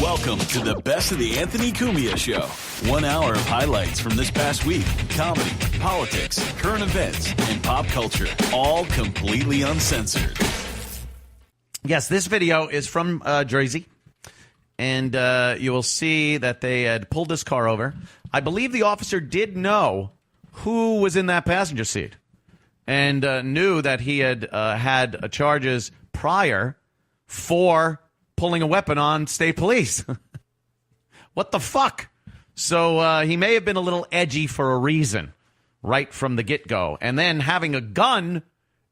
Welcome to the best of the Anthony Cumia Show. 1 hour of highlights from this past week. Comedy, politics, current events, and pop culture. All completely uncensored. Yes, this video is from Jersey. And you will see that they had pulled this car over. I believe the officer did know who was in that passenger seat. And knew that he had had charges prior for pulling a weapon on state police. What the fuck? So he may have been a little edgy for a reason right from the get-go. And then having a gun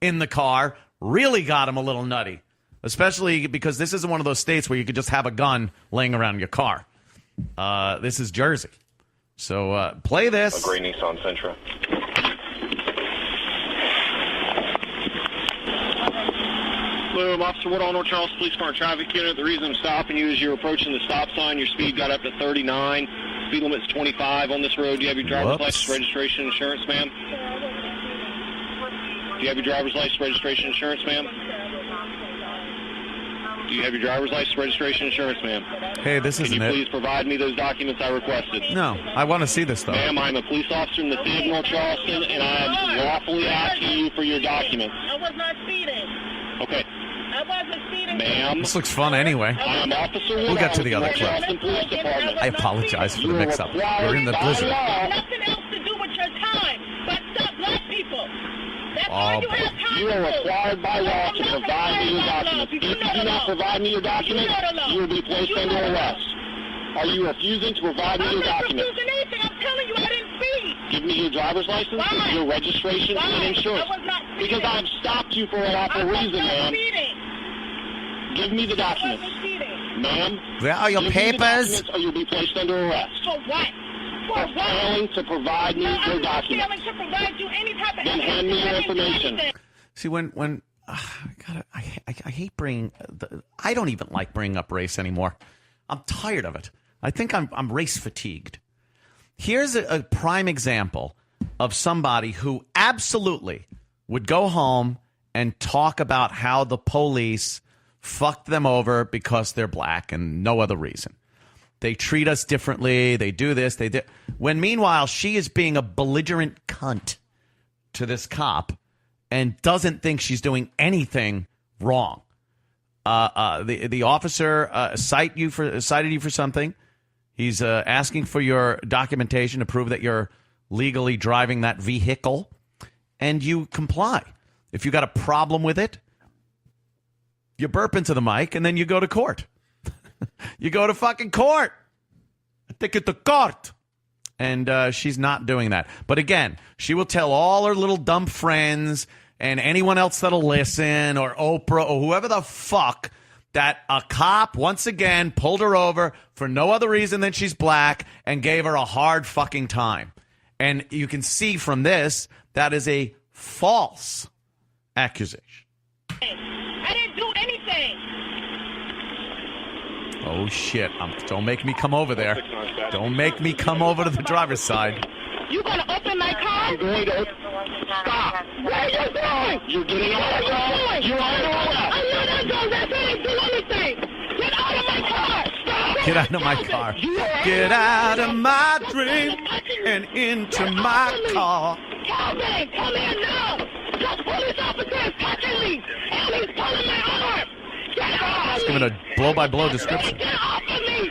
in the car really got him a little nutty, especially because this isn't one of those states where you could just have a gun laying around in your car. This is Jersey. So play this. A gray Nissan Sentra. Hello, I'm Officer Woodall, North Charles Police Department Traffic Unit. The reason I'm stopping you is you're approaching the stop sign. Your speed got up to 39. Speed limit's 25 on this road. Do you have your driver's license, registration, insurance, ma'am? Do you have your driver's license, registration, insurance, ma'am? Do you have your driver's license, registration, insurance, ma'am? Hey, this isn't it. Can you please provide me those documents I requested? No, I want to see this, though. Ma'am, I'm a police officer in the city of North Charleston, and I am lawfully asking you for your documents. I was not speeding. Okay. I wasn't speeding. Ma'am. This looks fun anyway. I am Officer Woodall. We'll get to the other clip. Police Department. I apologize for the mix-up. We're in the blizzard. Nothing else to do with your time but stop black people. That's all you have time You are to do. required by law to provide me your documents. If you do not provide me your documents, you will be placed under arrest. Are you refusing to provide me your documents? I'm not refusing anything. I'm telling you I didn't speed. Give me your driver's license, Why? your registration, Why? and insurance. I was not speeding. Because I have stopped you for a lawful reason, ma'am. Speeding. Give me the I documents. wasn't speeding. Ma'am, Where are your give me the papers? documents or you'll be placed under arrest. For what? For For what? failing to provide me No, your I'm not documents. failing to provide you any type of Then hand me your evidence. information. See, when I hate bringing, I don't even like bringing up race anymore. I'm tired of it. I think I'm race fatigued. Here's a prime example of somebody who absolutely would go home and talk about how the police fucked them over because they're black and no other reason. They treat us differently. They do this. They do. When meanwhile, she is being a belligerent cunt to this cop and doesn't think she's doing anything wrong. The officer cited you for something. He's asking for your documentation to prove that you're legally driving that vehicle, and you comply. If you got a problem with it, you burp into the mic, and then you go to court. You go to fucking court. Take it to court. And she's not doing that. But again, she will tell all her little dumb friends and anyone else that'll listen, or Oprah, or whoever the fuck, that a cop, once again, pulled her over for no other reason than she's black and gave her a hard fucking time. And you can see from this, that is a false accusation. I didn't do anything. Oh, shit. Don't make me come over there. Don't make me come over to the driver's side. You gonna open my car? I'm going to stop. Where are you going? You're getting out of car. You're under arrest. I'm not under arrest. I didn't do anything. Get out of my car. Stop. Get out of my car. Get out of my dream and into my car. Calvin, come here now. This police officer is touching me, and he's pulling my arm. Get off Just of me. giving a blow-by-blow description. Get off of me.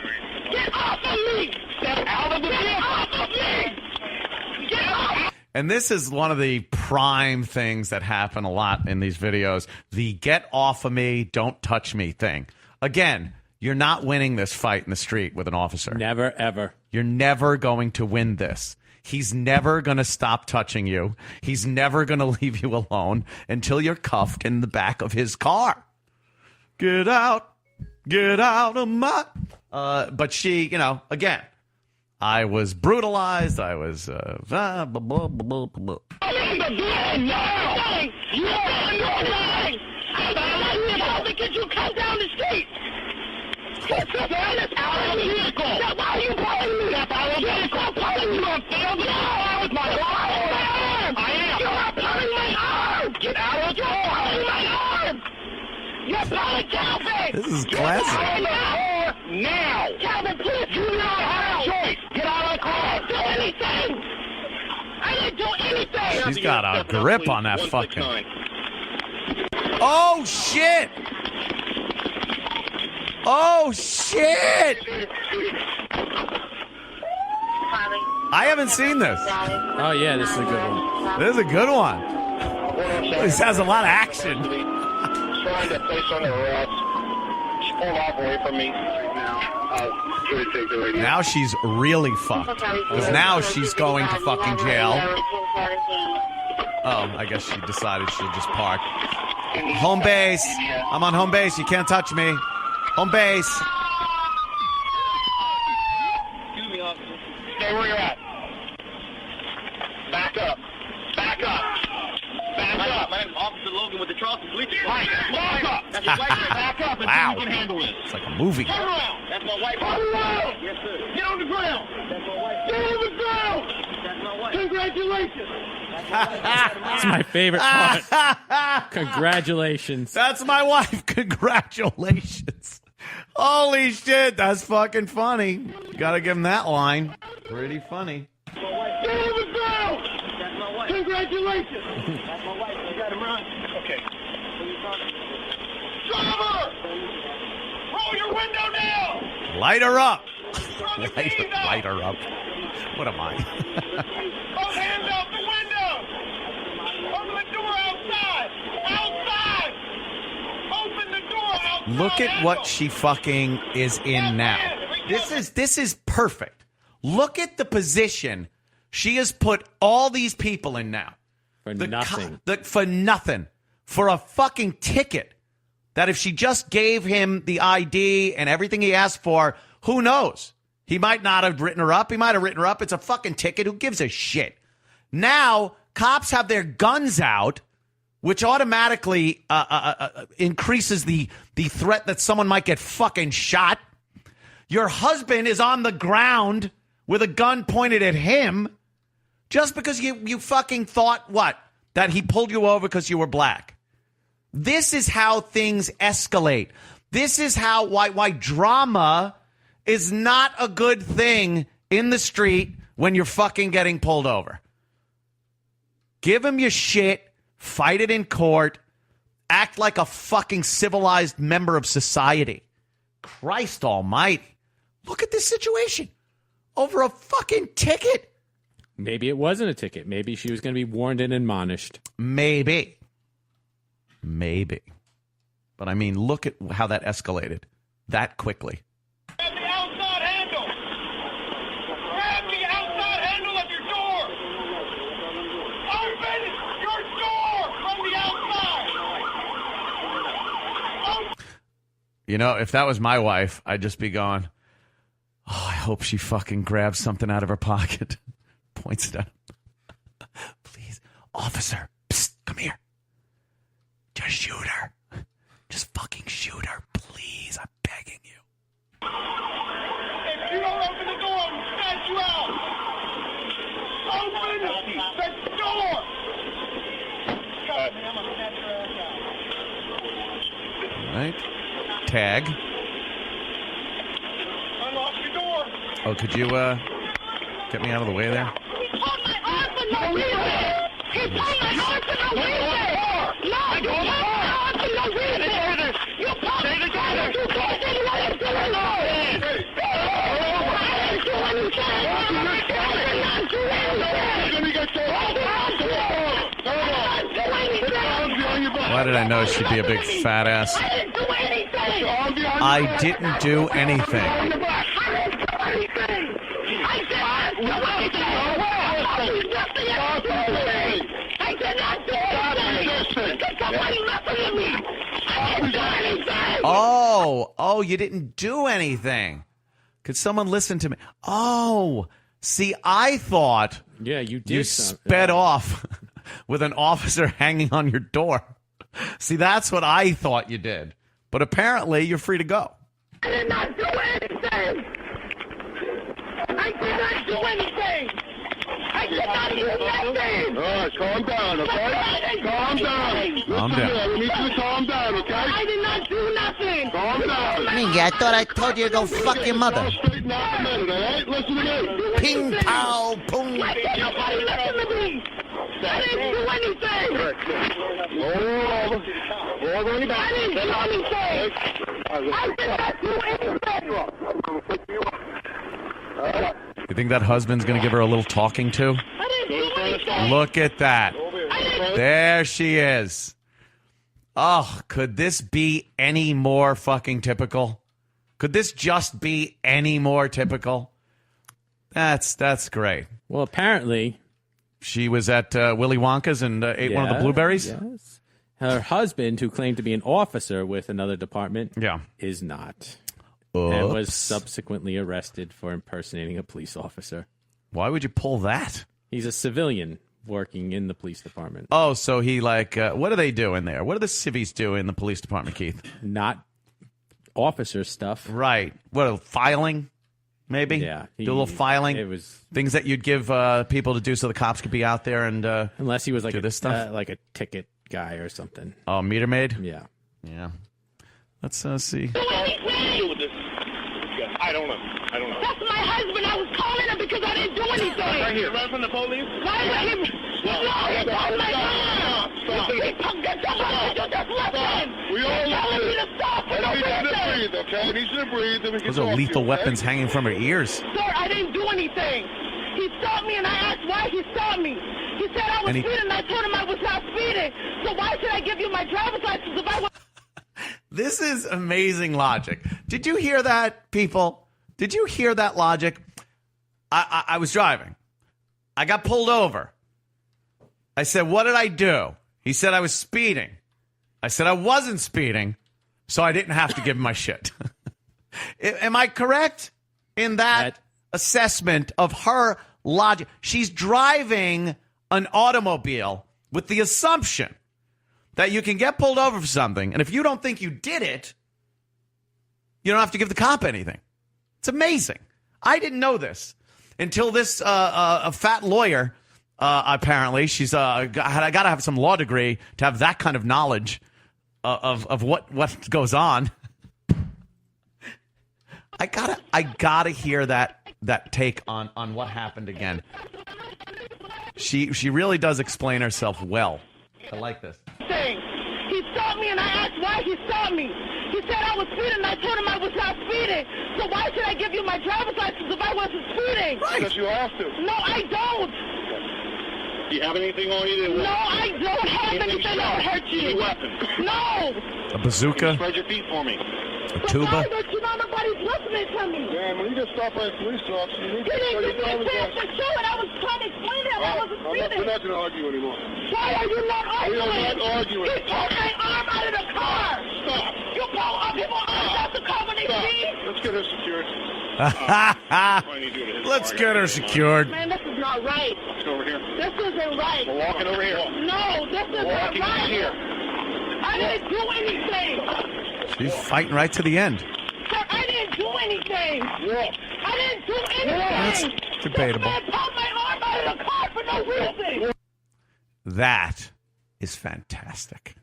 Get off of me. Get out of the vehicle. Get off of me. Get off. And this is one of the prime things that happen a lot in these videos. The get off of me, don't touch me thing. Again, you're not winning this fight in the street with an officer. Never, ever. You're never going to win this. He's never going to stop touching you. He's never going to leave you alone until you're cuffed in the back of his car. Get out of my... but she, again, I was brutalized. I was... blah, blah, blah, blah, blah. I'm in the van now. You're on your line. How could you come down the street? Get the van is out of the vehicle. Now, why are you pulling me? Step out of the vehicle. Stop pulling me. No, I was my arm. I am. You're pulling my arm. Get out of your arm. My arm. You're pulling Calvin. This is classic. Now. She's got a grip on that fucking... Oh, shit! Oh, shit! I haven't seen this. Oh, yeah, this is a good one. This is a good one. This has a lot of action. Trying to place on her arrest. She pulled off away from me now. Now she's really fucked. Because now she's going to fucking jail. Oh, I guess she decided she'll just park. Home base. I'm on home base. You can't touch me. Home base. Excuse me, officer. Stay where you're at. Back up. Back up. Back up. My name's Officer Logan with the Charleston Police Department. Back up. That's your wife. Back up until Wow. you can handle this. It's like a movie. Turn around. That's my wife. Turn around. Yes, sir. Get on the ground. That's my wife. Get on the ground. That's my wife. Congratulations. That's my favorite part. Congratulations. That's my wife. Congratulations. Holy shit. That's fucking funny. Gotta give him that line. Pretty funny. Get on the ground. That's my wife. Congratulations. That's my wife. You got him run. Okay. Driver! Roll your window down! Light her up. Run the keys out! Light her up. What am I? Both hands out the window! Open the door outside! Outside! Open the door outside! Look at what she fucking is in now. This is perfect. Look at the position she has put all these people in now. For nothing. For nothing. For a fucking ticket. That if she just gave him the ID and everything he asked for, who knows? He might not have written her up. He might have written her up. It's a fucking ticket. Who gives a shit? Now, cops have their guns out, which automatically increases the threat that someone might get fucking shot. Your husband is on the ground with a gun pointed at him just because you fucking thought, what? That he pulled you over because you were black. This is how things escalate. This is how why drama is not a good thing in the street when you're fucking getting pulled over. Give him your shit, fight it in court, act like a fucking civilized member of society. Christ almighty. Look at this situation. Over a fucking ticket. Maybe it wasn't a ticket. Maybe she was going to be warned and admonished. Maybe. But I mean, look at how that escalated that quickly. Grab the outside handle! Grab the outside handle of your door! Open your door from the outside! You know, if that was my wife, I'd just be going, oh, I hope she fucking grabs something out of her pocket. Points it out. Please, officer, psst, come here. Just shoot her. Just fucking shoot her, please. I'm begging you. If you don't open the door, I'll snatch you out! Open the door! I'm gonna snatch your ass out. All right. Tag. Unlock your door! Oh, could you get me out of the way there? He pulled my arm for no reason! He pulled my arm for no reason! No, you pulled my arm for no reason! You pulled my arm! You pulled it! Let him do it! I didn't do anything! I did not do anything! Why did I know she'd be a big fat ass? I didn't do anything! I didn't do anything. I didn't do anything! I did not do anything! I did not do anything! Get somebody messing with me! I didn't do anything! Oh, you didn't do anything. Could someone listen to me? Oh, see, I thought Yeah, you did. you sped off with an officer hanging on your door. See, that's what I thought you did. But apparently, you're free to go. I did not do anything! I did not do anything! I did not do nothing! All right, calm down, okay? Calm down. Calm down. We need you to calm down, okay? I did not do nothing! Calm down. Mingy, I thought I told you to go fuck your mother. Straighten out in a minute, all right? Listen to me. Ping, pow, boom. Why can't nobody listen to me? I didn't do anything. Roll on your back. I didn't do anything. I did not do anything. You think that husband's going to give her a little talking to? I didn't do anything. Look at that. There she is. Oh, could this be any more fucking typical? Could this just be any more typical? That's great. Well, apparently, she was at Willy Wonka's and ate one of the blueberries? Yes. Her husband, who claimed to be an officer with another department, is not. And was subsequently arrested for impersonating a police officer. Why would you pull that? He's a civilian working in the police department. Oh, so he what do they do in there? What do the civvies do in the police department, Keith? Not officer stuff. Right. What, filing? Maybe? Yeah. Do a little filing? It was things that you'd give people to do so the cops could be out there and unless he was like do this stuff? Like a ticket guy or something. Oh, meter maid? Yeah. Yeah. Let's see. I don't know. That's my husband. I was calling him because I didn't do anything. Right here. Right from the police? Why would he? No, he called my mom. Stop. He took this up. You just listen. We all He's telling me to stop for no He needs to reason. breathe, okay? He needs to breathe. And we can Those are talk lethal to you, okay? weapons hanging from her ears. Sir, I didn't do anything. He stopped me and I asked why he stopped me. He said I was And he- speeding and I told him I was not speeding. So why should I give you my driver's license if I was... This is amazing logic. Did you hear that, people? Did you hear that logic? I was driving. I got pulled over. I said, what did I do? He said I was speeding. I said I wasn't speeding, so I didn't have to give him my shit. Am I correct in that assessment of her logic? She's driving an automobile with the assumption that you can get pulled over for something, and if you don't think you did it, you don't have to give the cop anything. It's amazing. I didn't know this until this a fat lawyer, apparently, she's I got to have some law degree to have that kind of knowledge of what goes on. I gotta hear that take on what happened again. She really does explain herself well. I like this. He stopped me and I asked why he stopped me. He said I was speeding and I told him I was not speeding. So why should I give you my driver's license if I wasn't speeding? Right. Because you have to. No, I don't. Do you have anything on you? No, I don't have anything that will hurt you. Any weapon? No. A bazooka? Spread your feet for me. A tuba? But you know nobody's listening to me. Man, when you get stopped by a police officer, you need You to show didn't your give me a driver's chance to license. show it. I was trying to explain to him I wasn't speeding. We're not going to argue anymore. Why are you not arguing? We are not arguing. He pulled my arm out of the car. Stop. You pull people arms out the car when they Stop. speed? Let's get her secured. Let's get her secured. Man, this is not right. Let's go over here. This isn't right. We're walking over here. No, this isn't Walking right. here. I didn't do anything. She's fighting right to the end. Sir, I didn't do anything. Walk. I didn't do anything. That's debatable. This man pulled my arm out of the car for no reason. That is fantastic.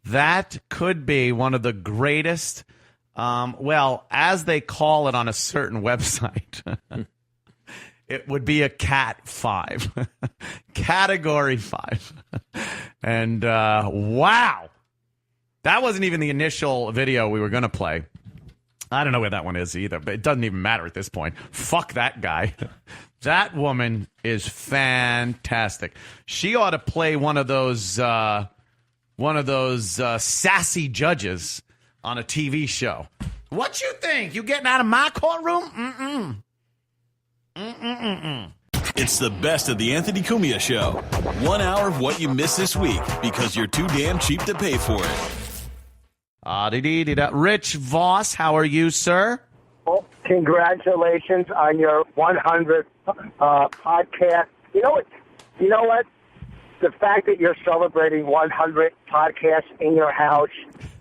That could be one of the greatest, as they call it on a certain website, it would be a Cat 5. Category 5. And wow. That wasn't even the initial video we were going to play. I don't know where that one is either, but it doesn't even matter at this point. Fuck that guy. That woman is fantastic. She ought to play one of those sassy judges on a TV show. What you think? You getting out of my courtroom? It's the best of the Anthony Cumia Show. 1 hour of what you missed this week because you're too damn cheap to pay for it. Rich Vos, how are you, sir? Oh, congratulations on your 100th podcast. You know what? The fact that you're celebrating 100 podcasts in your house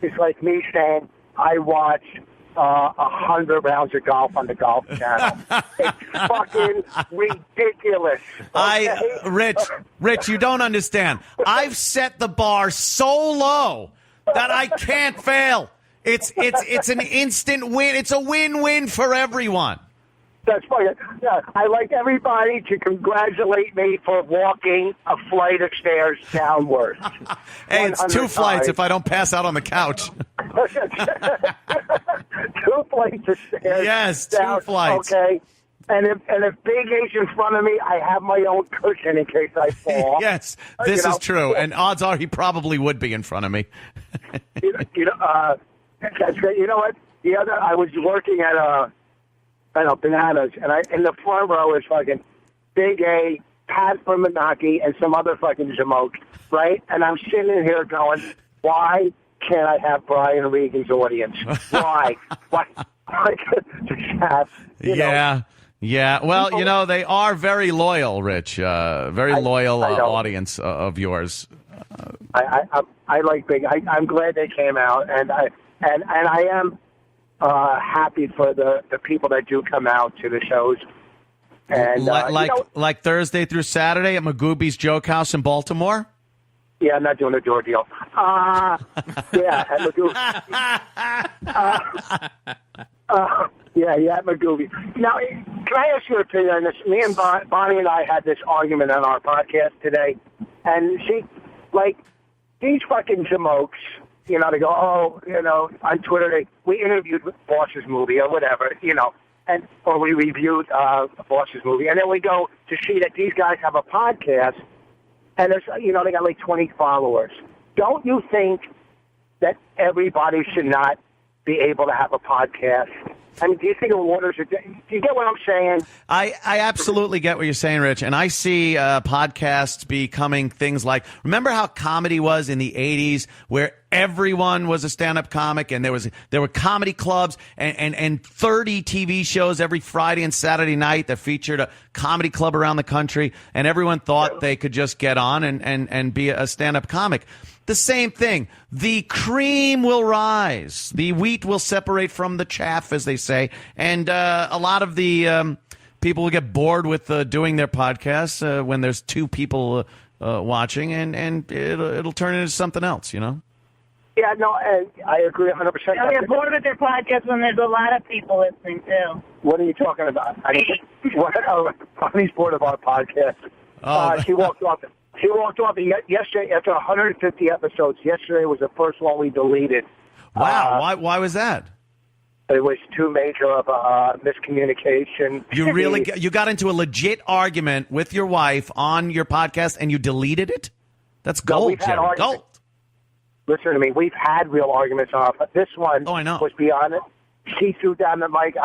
is like me saying I watch 100 rounds of golf on the Golf Channel. It's fucking ridiculous. Okay? Rich, you don't understand. I've set the bar so low that I can't fail. It's an instant win. It's a win-win for everyone. That's funny. Yeah, I like everybody to congratulate me for walking a flight of stairs downwards. Hey, it's 2 flights if I don't pass out on the couch. 2 flights of stairs. Yes, down. 2 flights. Okay. And if Big A's in front of me, I have my own cushion in case I fall. Yes, this is true. And odds are he probably would be in front of me. That's great. You know what? I was working at Bananas, and in the front row is fucking Big A, Pat from Menaki, and some other fucking jamokes, right? And I'm sitting here going, why can't I have Brian Regan's audience? Why? Why just have, know? Yeah. Well, they are very loyal, Rich. Very loyal audience of yours. I like Big. I'm glad they came out, and I am happy for the people that do come out to the shows. And like Thursday through Saturday at Magooby's Joke House in Baltimore. Yeah, I'm not doing a door deal. Yeah, at Magooby. At Magooby. Now, can I ask your opinion on this? Me and Bonnie and I had this argument on our podcast today, and these fucking jamokes, they go, on Twitter, we interviewed Boss's movie or whatever, or we reviewed Boss's movie, and then we go to see that these guys have a podcast, and there's, they got like 20 followers. Don't you think that everybody should not be able to have a podcast? I mean, do you think the waters are... Do you get what I'm saying? I absolutely get what you're saying, Rich. And I see podcasts becoming things like... Remember how comedy was in the 80s, where everyone was a stand-up comic, and there were comedy clubs and 30 TV shows every Friday and Saturday night that featured a comedy club around the country, and everyone thought they could just get on and be a stand-up comic. The same thing. The cream will rise. The wheat will separate from the chaff, as they say. And a lot of the people will get bored with doing their podcasts when there's 2 people watching, and it'll turn into something else, Yeah, no, I agree 100%. They'll get bored with their podcast when there's a lot of people listening, too. What are you talking about? Bonnie's bored of our podcast. She walked off. She walked off yesterday after 150 episodes. Yesterday was the first one we deleted. Wow. Why was that? It was too major of a miscommunication. You got into a legit argument with your wife on your podcast and you deleted it? That's gold, Jerry. Gold. Listen to me. We've had real arguments off. This one was beyond it. She threw down the mic.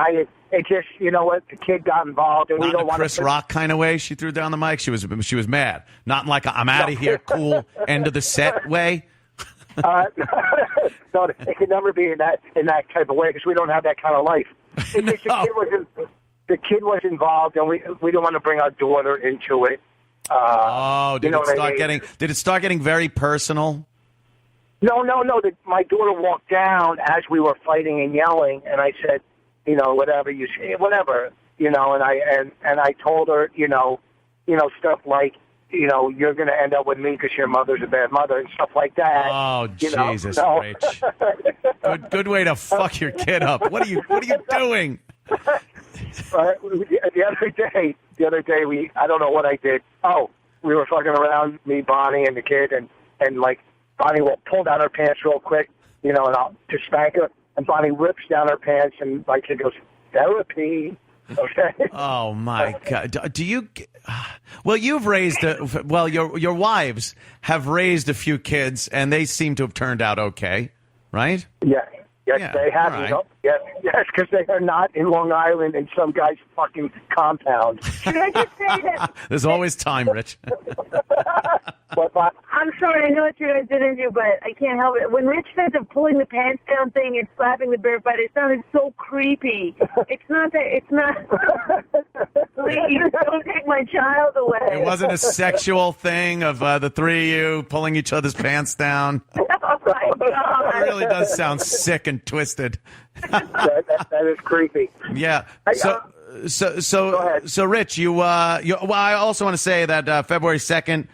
It just, you know what? The kid got involved, and not we don't in a want Chris Rock kind of way. She threw down the mic. She was mad. Not in like a, I'm out of here, cool end of the set way. No, it could never be in that type of way because we don't have that kind of life. The kid was involved, and we don't want to bring our daughter into it. Did it start getting very personal? No. My daughter walked down as we were fighting and yelling, and I said, whatever you say, whatever, and I told her, stuff like, you're going to end up with me because your mother's a bad mother and stuff like that. Oh, Jesus, Rich. Good way to fuck your kid up. What are you doing? The other day, I don't know what I did. Oh, we were fucking around, me, Bonnie, and the kid, and like, Bonnie will pull down her pants real quick, and I'll just spank her. And Bonnie rips down her pants, and my kid goes, therapy. Okay. Oh my God! Do you? Well, you've raised. Your wives have raised a few kids, and they seem to have turned out okay, right? Yes, they have. Right. Yes, because they are not in Long Island in some guy's fucking compound. Should I just say that? There's always time, Rich. I'm sorry, I know what you guys didn't do, but I can't help it. When Rich said the pulling the pants down thing and slapping the bear butt, it sounded so creepy. It's not that. It's not. Please don't take my child away. It wasn't a sexual thing of the 3 of you pulling each other's pants down. Oh my God! It really does sound sick and twisted. that is creepy. Yeah. So, Rich, I also want to say that February 2nd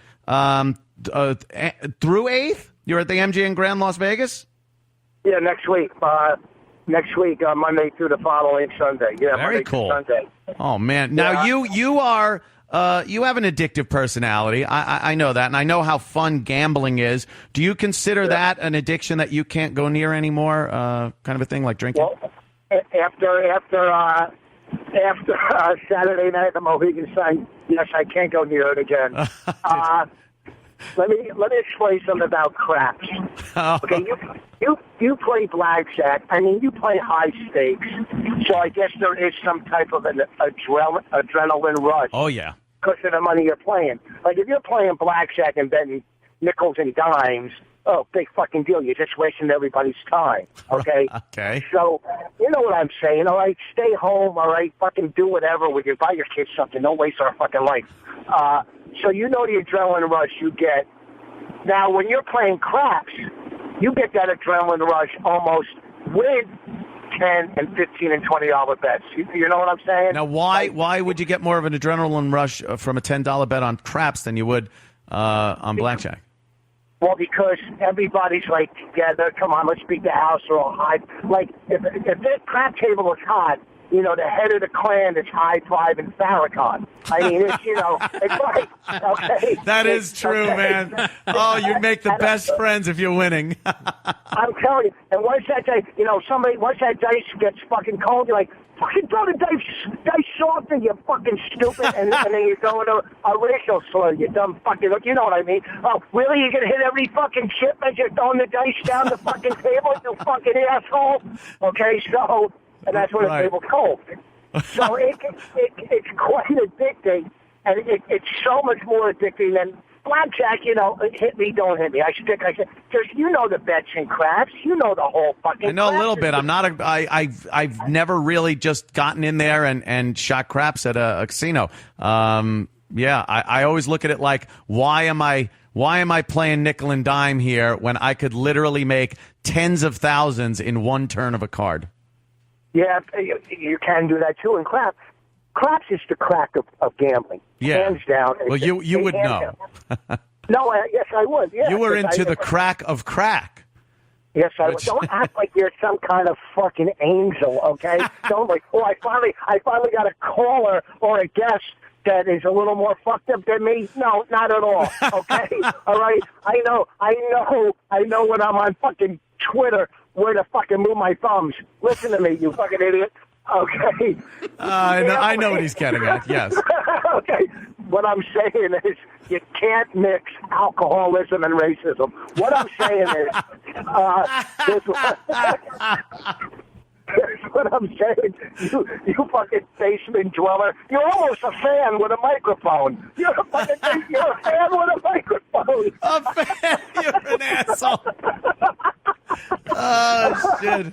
through 8th, you're at the MGM Grand Las Vegas? Yeah, next week. next week, Monday through the following Sunday. Yeah, Very Monday cool. through Sunday. Oh man! Now you are you have an addictive personality. I know that, and I know how fun gambling is. Do you consider that an addiction that you can't go near anymore? Kind of a thing like drinking. Well, after Saturday night at the Mohegan Sun, yes, I can't go near it again. Let me explain something about craps. Okay, you play blackjack. I mean, you play high stakes, so I guess there is some type of an adrenaline rush. Oh yeah, because of the money you're playing. Like if you're playing blackjack and betting nickels and dimes, oh, big fucking deal. You're just wasting everybody's time. Okay. Okay. So you know what I'm saying. All right, stay home. All right, fucking do whatever. We can buy your kids something. Don't waste our fucking life. So you know the adrenaline rush you get. Now, when you're playing craps, you get that adrenaline rush almost with $10 and $15 and $20 bets. You know what I'm saying? Now, why would you get more of an adrenaline rush from a $10 bet on craps than you would on blackjack? Well, because everybody's like together. Come on, let's beat the house or all high. Like if that crap table is hot, you know, the head of the clan is high-fiving Farrakhan. I mean, it's, you know, it's like, okay. That is true, okay. Man. Oh, you make the best friends if you're winning. I'm telling you. And once that dice, you know, once that dice gets fucking cold, you're like, fucking throw the dice softer, you fucking stupid. And then you go into a racial slur, you dumb fucking, you know what I mean? Oh, really? You're going to hit every fucking chip as you're throwing the dice down the fucking table, you fucking asshole? Okay, so... And that's when the table's cold. So it's quite addicting, and it's so much more addicting than blackjack. You know, hit me, don't hit me. I said, because you know the bets and craps, you know the whole fucking. I know a little bit. I'm not I've never really just gotten in there and shot craps at a casino. Yeah, I always look at it like, why am I playing nickel and dime here when I could literally make tens of thousands in one turn of a card? Yeah, you can do that too. And craps is the crack of gambling. Yeah. Hands down. Well, you would know. No, yes, I would. Yeah, you were into the crack of crack. Yes, I would. Don't act like you're some kind of fucking angel, okay? Don't like, oh, I finally got a caller or a guest that is a little more fucked up than me. No, not at all. Okay, all right. I know when I'm on fucking Twitter where to fucking move my thumbs. Listen to me, you fucking idiot. Okay. I know what he's getting at. Yes. Okay. What I'm saying is you can't mix alcoholism and racism. What I'm saying is here's what I'm saying. You fucking basement dweller. You're almost a fan with a microphone. You're a fan with a microphone. A fan? You're an asshole. Oh, shit.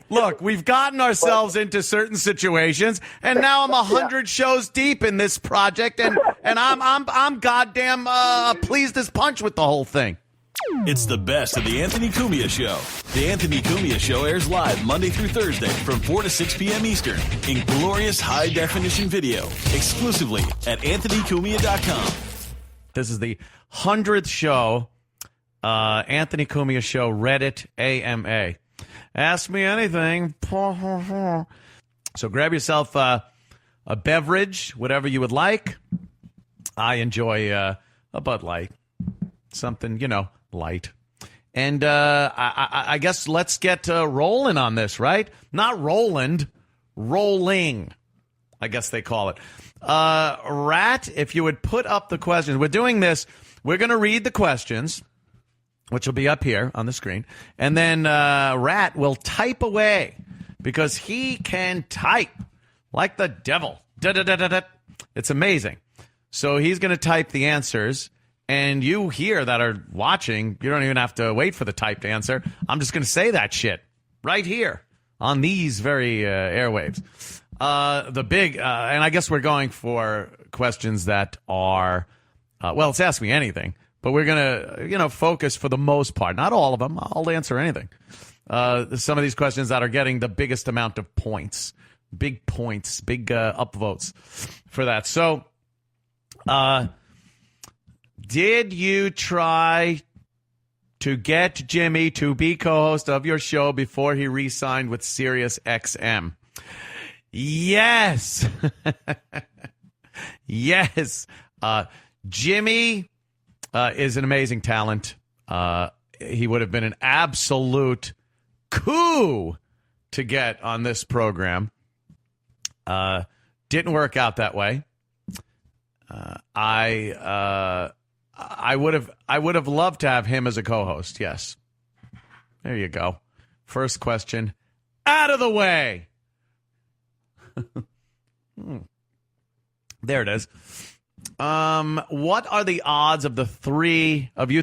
Look, we've gotten ourselves into certain situations, and now I'm 100 shows deep in this project, and I'm goddamn pleased as punch with the whole thing. It's the best of the Anthony Cumia Show. The Anthony Cumia Show airs live Monday through Thursday from 4 to 6 p.m. Eastern in glorious high-definition video, exclusively at anthonycumia.com. This is the 100th show, Anthony Cumia Show, Reddit AMA. Ask me anything. So grab yourself a beverage, whatever you would like. I enjoy a Bud Light, something, light. And I guess let's get rolling on this, right? Not Roland, rolling, I guess they call it. Rat, if you would put up the questions. We're doing this. We're going to read the questions, which will be up here on the screen. And then Rat will type away because he can type like the devil. Da-da-da-da-da. It's amazing. So he's going to type the answers. And you here that are watching, you don't even have to wait for the typed answer. I'm just going to say that shit right here on these very airwaves. The big, and I guess we're going for questions that are, it's Ask Me Anything. But we're going to, focus for the most part. Not all of them. I'll answer anything. Some of these questions that are getting the biggest amount of points. Big points. Big upvotes for that. So, did you try to get Jimmy to be co-host of your show before he re-signed with Sirius XM. Yes. Yes. Jimmy is an amazing talent. He would have been an absolute coup to get on this program. Didn't work out that way. I would have loved to have him as a co-host. Yes. There you go. First question out of the way. There it is. What are the odds of you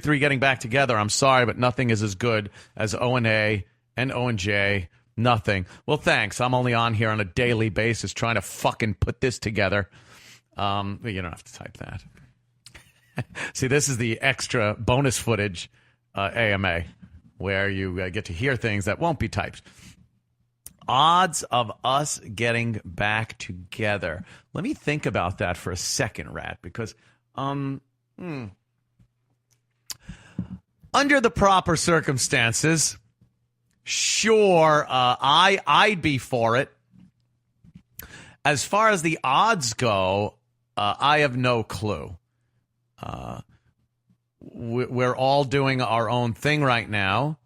three getting back together? I'm sorry, but nothing is as good as O&A and O&J. Nothing. Well, thanks. I'm only on here on a daily basis trying to fucking put this together. You don't have to type that. See, this is the extra bonus footage AMA where you get to hear things that won't be typed. Odds of us getting back together. Let me think about that for a second, Rat, because under the proper circumstances, sure, I'd be for it. As far as the odds go, I have no clue. We're all doing our own thing right now,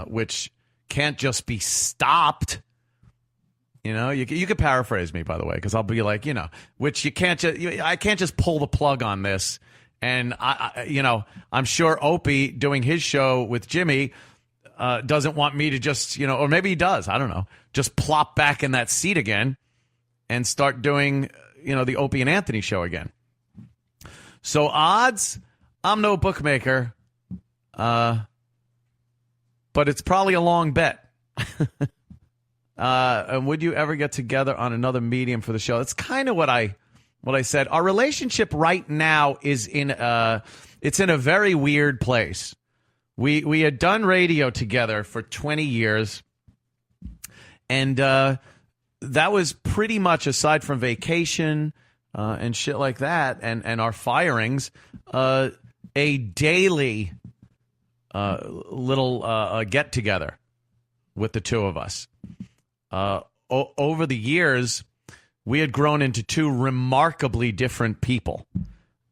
which can't just be stopped. You could paraphrase me, by the way, because I'll be like, which you can't. I can't just pull the plug on this. And I'm sure Opie doing his show with Jimmy doesn't want me to just, or maybe he does. I don't know. Just plop back in that seat again and start doing, the Opie and Anthony show again. So odds, I'm no bookmaker, but it's probably a long bet. And would you ever get together on another medium for the show? That's kind of what I said. Our relationship right now is it's in a very weird place. We had done radio together for 20 years, and that was pretty much, aside from vacation and shit like that, and our firings, a daily little get together with the two of us. Over the years, we had grown into two remarkably different people,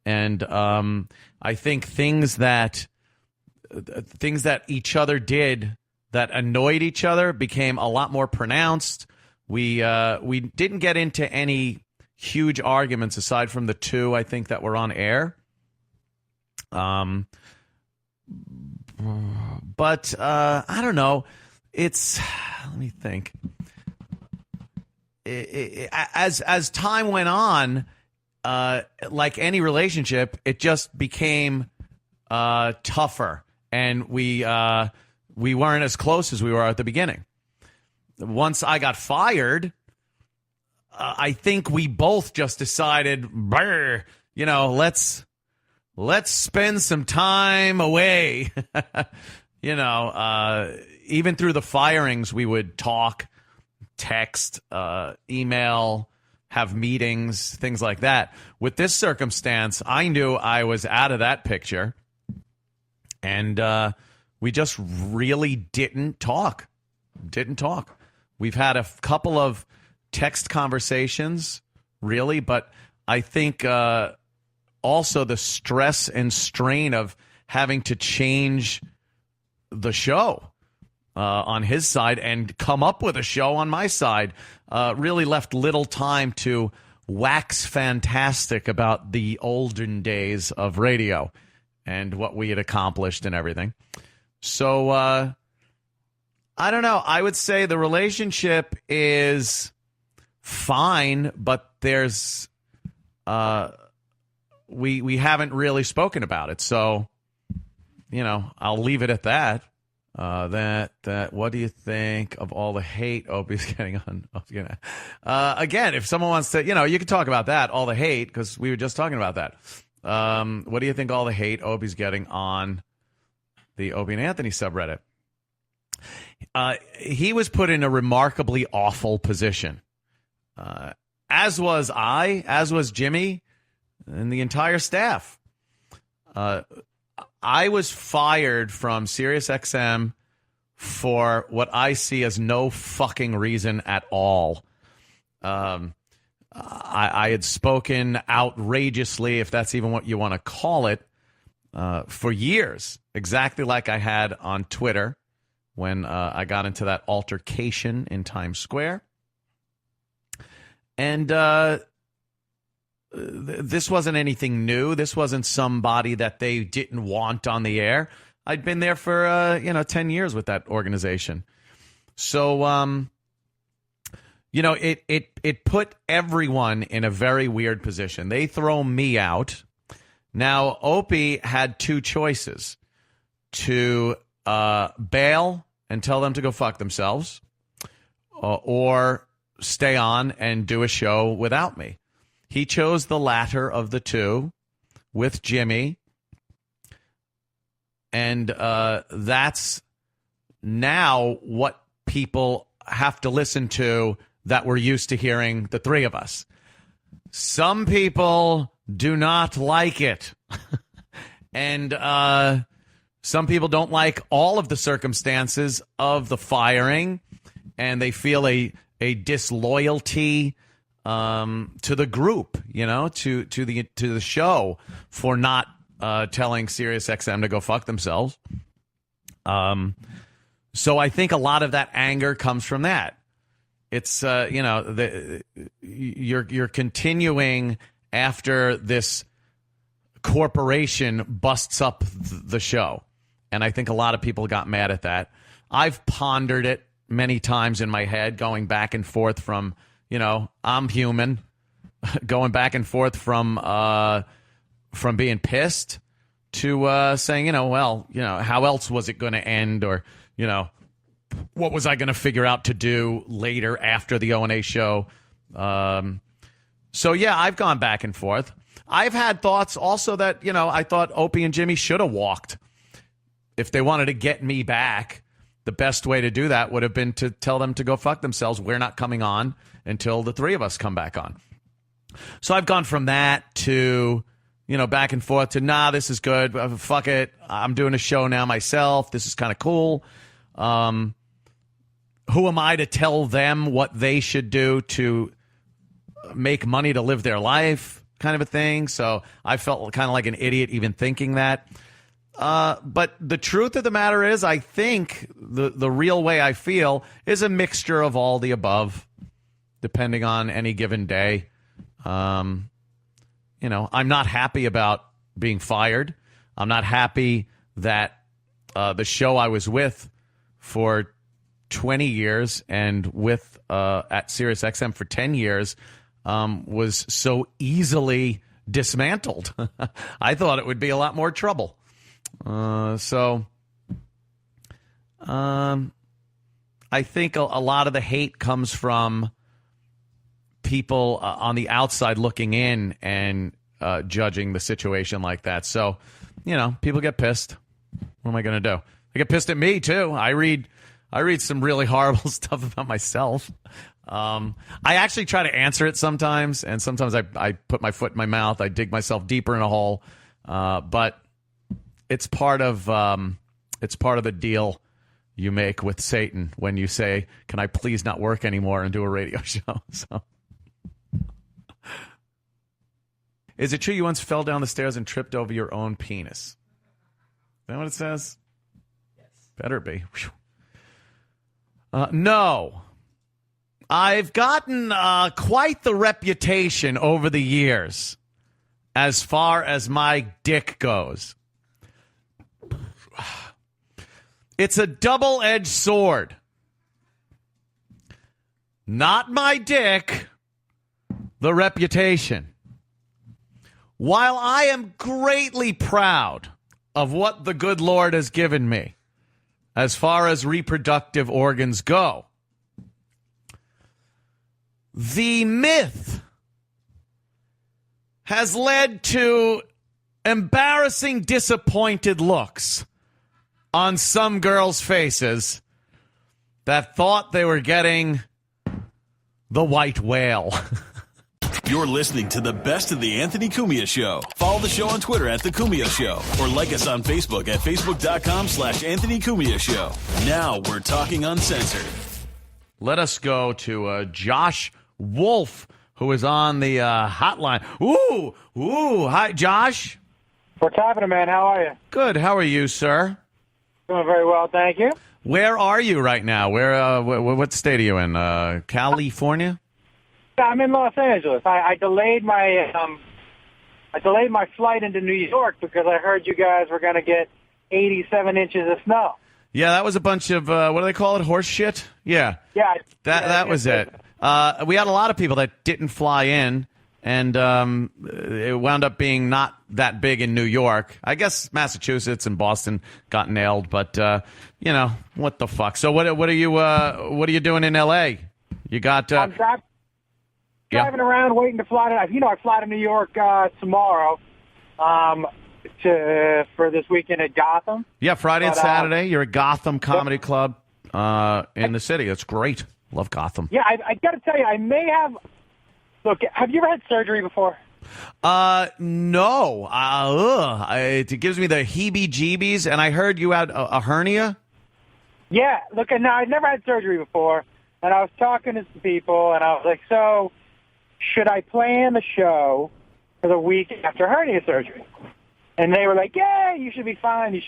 and I think things that each other did that annoyed each other became a lot more pronounced. We didn't get into any huge arguments aside from the two, I think, that were on air. But I don't know. Let me think. As time went on, like any relationship, it just became tougher, and we weren't as close as we were at the beginning. Once I got fired, I think we both just decided, let's spend some time away. Even through the firings, we would talk, text, email, have meetings, things like that. With this circumstance, I knew I was out of that picture, and we just really didn't talk. We've had a couple of text conversations, really, but I think also the stress and strain of having to change the show on his side and come up with a show on my side really left little time to wax fantastic about the olden days of radio and what we had accomplished and everything. So I don't know. I would say the relationship is fine, but there's we haven't really spoken about it. So, I'll leave it at that. That what do you think of all the hate Opie's getting on? Again, if someone wants to, you can talk about that, all the hate, because we were just talking about that. What do you think all the hate Opie's getting on the Opie and Anthony subreddit? He was put in a remarkably awful position. As was I, as was Jimmy, and the entire staff. I was fired from SiriusXM for what I see as no fucking reason at all. I had spoken outrageously, if that's even what you want to call it, for years, exactly like I had on Twitter when I got into that altercation in Times Square. And this wasn't anything new. This wasn't somebody that they didn't want on the air. I'd been there for 10 years with that organization. So it put everyone in a very weird position. They throw me out. Now, Opie had two choices: to bail and tell them to go fuck themselves, or stay on and do a show without me. He chose the latter of the two with Jimmy. And that's now what people have to listen to that we're used to hearing the three of us. Some people do not like it. And some people don't like all of the circumstances of the firing, and they feel a disloyalty to the group, to the show for not telling SiriusXM to go fuck themselves. So I think a lot of that anger comes from that. It's you're continuing after this corporation busts up the show, and I think a lot of people got mad at that. I've pondered it many times in my head, going back and forth from I'm human, going back and forth from being pissed to saying, how else was it going to end? Or, what was I going to figure out to do later after the O&A show? So, yeah, I've gone back and forth. I've had thoughts also that, I thought Opie and Jimmy should have walked. If they wanted to get me back, the best way to do that would have been to tell them to go fuck themselves. We're not coming on until the three of us come back on. So I've gone from that to, back and forth to, this is good. Fuck it. I'm doing a show now myself. This is kind of cool. Who am I to tell them what they should do to make money to live their life, kind of a thing? So I felt kind of like an idiot even thinking that. But the truth of the matter is, I think the real way I feel is a mixture of all the above, depending on any given day. I'm not happy about being fired. I'm not happy that the show I was with for 20 years and with at SiriusXM for 10 years was so easily dismantled. I thought it would be a lot more trouble. I think a lot of the hate comes from people on the outside looking in and judging the situation like that. So, people get pissed. What am I going to do? They get pissed at me too. I read some really horrible stuff about myself. I actually try to answer it sometimes, and sometimes I put my foot in my mouth. I dig myself deeper in a hole. But it's part of the deal you make with Satan when you say, "Can I please not work anymore and do a radio show?" So, is it true you once fell down the stairs and tripped over your own penis? Is that what it says? Yes. Better be. No. I've gotten quite the reputation over the years as far as my dick goes. It's a double-edged sword. Not my dick, the reputation. While I am greatly proud of what the good Lord has given me as far as reproductive organs go, the myth has led to embarrassing, disappointed looks on some girls' faces that thought they were getting the white whale. You're listening to the best of the Anthony Cumia Show. Follow the show on Twitter at The Cumia Show or like us on Facebook at facebook.com/Anthony Cumia Show. Now we're talking uncensored. Let us go to Josh Wolf, who is on the hotline. Ooh, hi, Josh. What's happening, man? How are you? Good. How are you, sir? Doing very well, thank you. Where are you right now? What state are you in? California? I'm in Los Angeles. I delayed my flight into New York because I heard you guys were going to get 87 inches of snow. Yeah, that was a bunch of what do they call it? Horse shit? Yeah. Yeah. That was it. We had a lot of people that didn't fly in, and it wound up being not that big in New York. I guess Massachusetts and Boston got nailed, but what the fuck? So what are you doing in L.A.? You got I'm driving around waiting to fly to. I fly to New York tomorrow for this weekend at Gotham. Yeah, Friday and Saturday. You're at Gotham Comedy Club in the city. That's great. Love Gotham. Yeah, I got to tell you, I may have. Look, have you ever had surgery before? No. It gives me the heebie-jeebies, and I heard you had a hernia. Yeah, look, now I'd never had surgery before, and I was talking to some people, and I was like, so should I plan the show for the week after hernia surgery? And they were like, yeah, you should be fine, and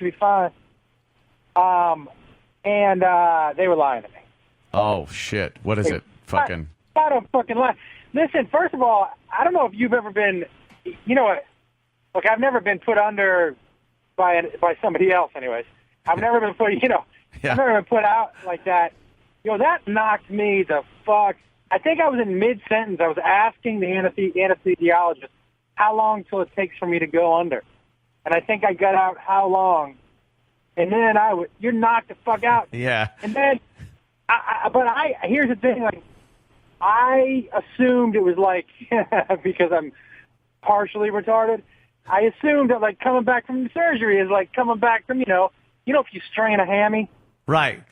they were lying to me. Oh, shit. What is it? Fucking... I don't fucking lie. Listen, first of all, I don't know if you've ever been, look, I've never been put under by somebody else anyways. I've never been put, I've never been put out like that. That knocked me the fuck. I think I was in mid-sentence. I was asking the anesthesiologist how long till it takes for me to go under. And I think I got out how long. And then you're knocked the fuck out. Yeah. And then, here's the thing, like, I assumed it was like, because I'm partially retarded, I assumed that like coming back from the surgery is like coming back from, if you strain a hammy. Right.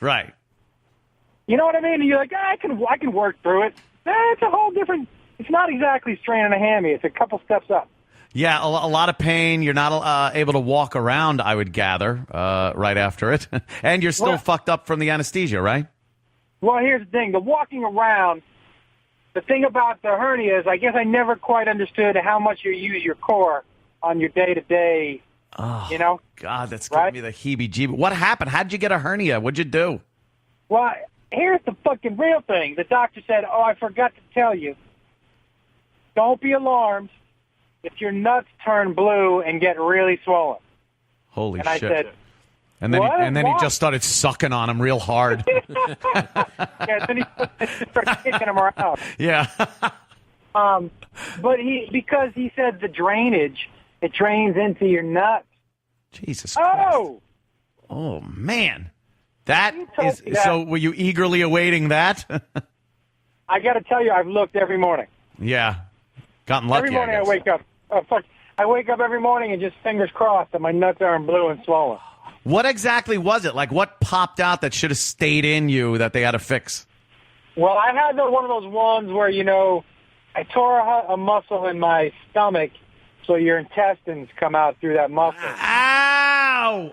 You know what I mean? And you're like, I can work through it. It's a whole different, it's not exactly straining a hammy. It's a couple steps up. Yeah, a lot of pain. You're not able to walk around, I would gather, right after it. And you're still fucked up from the anesthesia, right? Well, here's the thing. The walking around, the thing about the hernia is I guess I never quite understood how much you use your core on your day-to-day, God, that's giving me the heebie-jeebies. What happened? How'd you get a hernia? What'd you do? Well, here's the fucking real thing. The doctor said, I forgot to tell you. Don't be alarmed if your nuts turn blue and get really swollen. Holy shit. I said, and then he just started sucking on him real hard. Yeah, then he started kicking him around. Yeah. But because he said the drainage, it drains into your nuts. Jesus Christ. Oh, man. That is that. So were you eagerly awaiting that? I got to tell you, I've looked every morning. Yeah. Gotten lucky. Every morning I wake up. I wake up every morning and just fingers crossed that my nuts aren't blue and swollen. What exactly was it? Like, what popped out that should have stayed in you that they had to fix? Well, I had one of those ones where, I tore a muscle in my stomach, so your intestines come out through that muscle. Ow!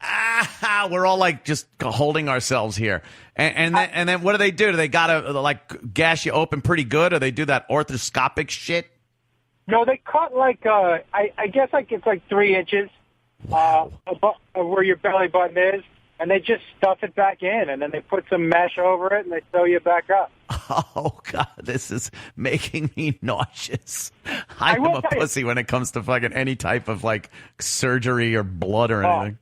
Ow! We're all, like, just holding ourselves here. And then what do? Do they got to, like, gash you open pretty good, or they do that arthroscopic shit? No, they cut, like, I guess, like, it's like 3 inches. Wow. Where your belly button is, and they just stuff it back in, and then they put some mesh over it, and they sew you back up. Oh, God, this is making me nauseous. I'm a pussy when it comes to fucking any type of, like, surgery or blood or anything.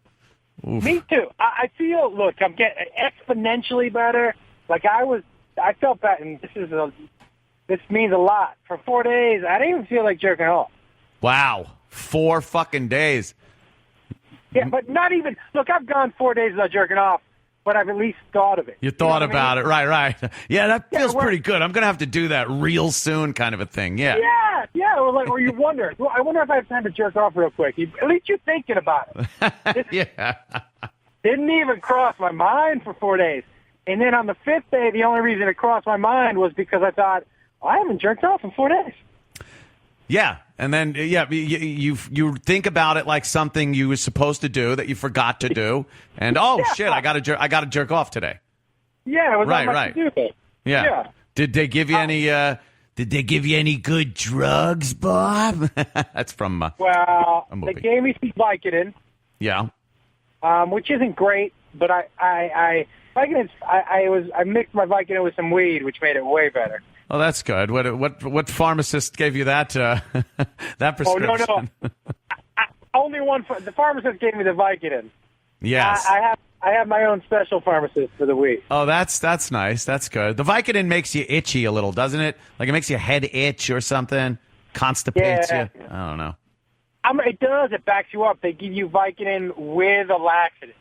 Oof. Me too. I feel, look, I'm getting exponentially better. Like, I felt bad, and this means a lot. For 4 days, I didn't even feel like jerking off. Wow. 4 fucking days. Yeah, but not even... Look, I've gone 4 days without jerking off, but I've at least thought of it. You thought about it. Right. Yeah, that feels pretty good. I'm going to have to do that real soon kind of a thing. Yeah. Yeah. Or you wonder, I wonder if I have time to jerk off real quick. At least you're thinking about it. Yeah. Didn't even cross my mind for 4 days. And then on the 5th day, the only reason it crossed my mind was because I thought, I haven't jerked off in 4 days. Yeah, and then you think about it like something you were supposed to do that you forgot to do, and shit, I got to jerk off today. Yeah, it was right. To do. Yeah. Did they give you any? Did they give you any good drugs, Bob? That's from a movie. They gave me some Vicodin. Yeah. Which isn't great, but I mixed my Vicodin with some weed, which made it way better. Oh, that's good. What pharmacist gave you that that prescription? Oh no. Only one. The pharmacist gave me the Vicodin. Yes. I have my own special pharmacist for the weed. Oh, that's nice. That's good. The Vicodin makes you itchy a little, doesn't it? Like it makes your head itch or something. Constipates you. I don't know. It does. It backs you up. They give you Vicodin with a laxative.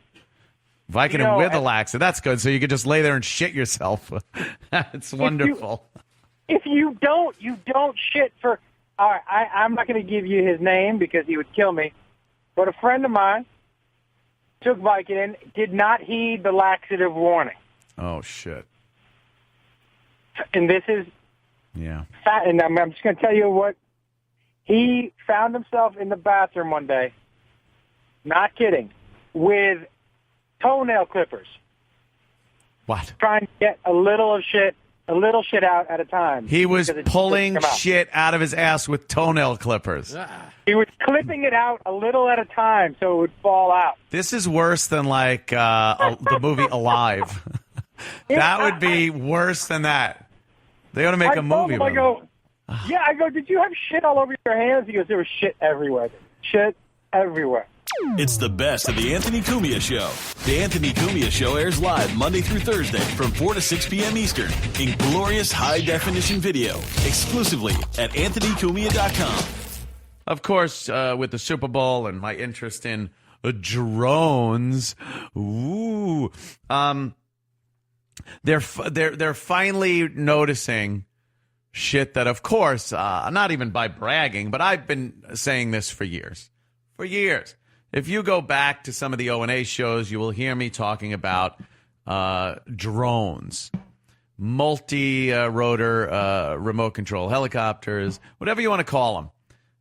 Vicodin with a laxative. That's good. So you could just lay there and shit yourself. It's wonderful. If you don't shit for. All right, I'm not going to give you his name because he would kill me. But a friend of mine took Vicodin, did not heed the laxative warning. Oh shit! And this is fat. And I'm just going to tell you what. He found himself in the bathroom one day, not kidding, with toenail clippers. What? Trying to get a little shit out at a time. He was pulling shit out of his ass with toenail clippers. He was clipping it out a little at a time so it would fall out. This is worse than like the movie Alive. That would be worse than that. They ought to make a movie about it. I go, did you have shit all over your hands? He goes, there was shit everywhere. Shit everywhere. It's the best of the Anthony Cumia Show. The Anthony Cumia Show airs live Monday through Thursday from 4 to 6 p.m. Eastern in glorious high-definition video, exclusively at anthonycumia.com. Of course, with the Super Bowl and my interest in drones, they're finally noticing shit that, of course, not even by bragging, but I've been saying this for years. For years. If you go back to some of the O&A shows, you will hear me talking about drones, multi-rotor remote control helicopters, whatever you want to call them.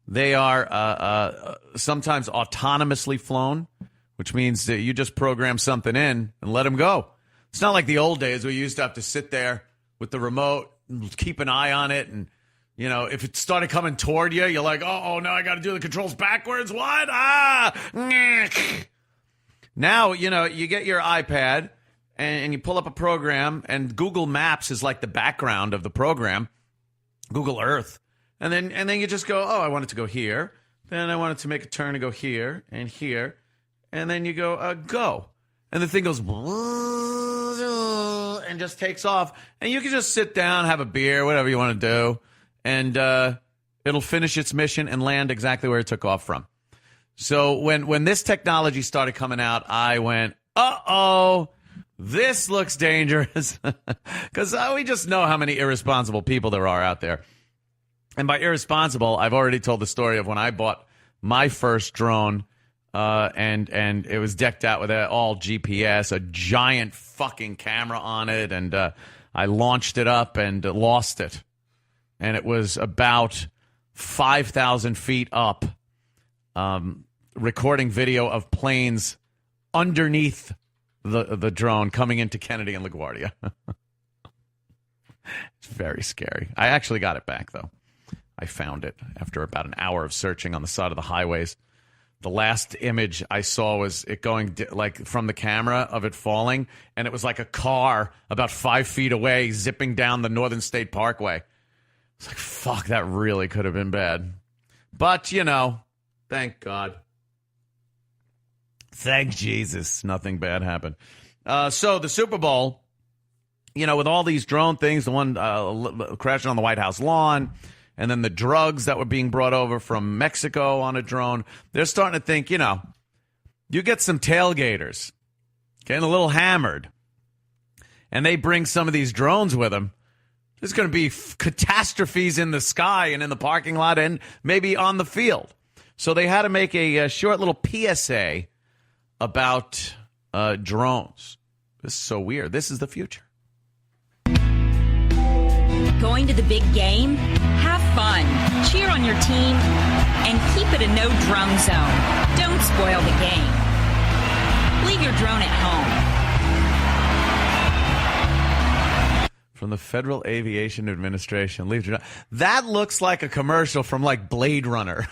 They are sometimes autonomously flown, which means that you just program something in and let them go. It's not like the old days where you used to have to sit there with the remote, keep an eye on it, and if it started coming toward you, you're like, oh, now I got to do the controls backwards. What? Now, you get your iPad and you pull up a program, and Google Maps is like the background of the program, Google Earth. And then you just go, oh, I want it to go here. Then I want it to make a turn and go here and here. And then you go, go. And the thing goes, and just takes off. And you can just sit down, have a beer, whatever you want to do. And it'll finish its mission and land exactly where it took off from. So when this technology started coming out, I went, uh-oh, this looks dangerous. Because we just know how many irresponsible people there are out there. And by irresponsible, I've already told the story of when I bought my first drone, and it was decked out with all GPS, a giant fucking camera on it, and I launched it up and lost it. And it was about 5,000 feet up, recording video of planes underneath the drone coming into Kennedy and LaGuardia. It's very scary. I actually got it back, though. I found it after about an hour of searching on the side of the highways. The last image I saw was it going like from the camera of it falling, and it was like a car about 5 feet away zipping down the Northern State Parkway. It's like, fuck, that really could have been bad. But, thank God. Thank Jesus. Nothing bad happened. So the Super Bowl, with all these drone things, the one crashing on the White House lawn, and then the drugs that were being brought over from Mexico on a drone, they're starting to think, you get some tailgaters getting a little hammered, and they bring some of these drones with them. There's going to be catastrophes in the sky and in the parking lot and maybe on the field. So they had to make a short little PSA about drones. This is so weird. This is the future. Going to the big game? Have fun, cheer on your team, and keep it a no-drone zone. Don't spoil the game. Leave your drone at home. From the Federal Aviation Administration. That looks like a commercial from like Blade Runner.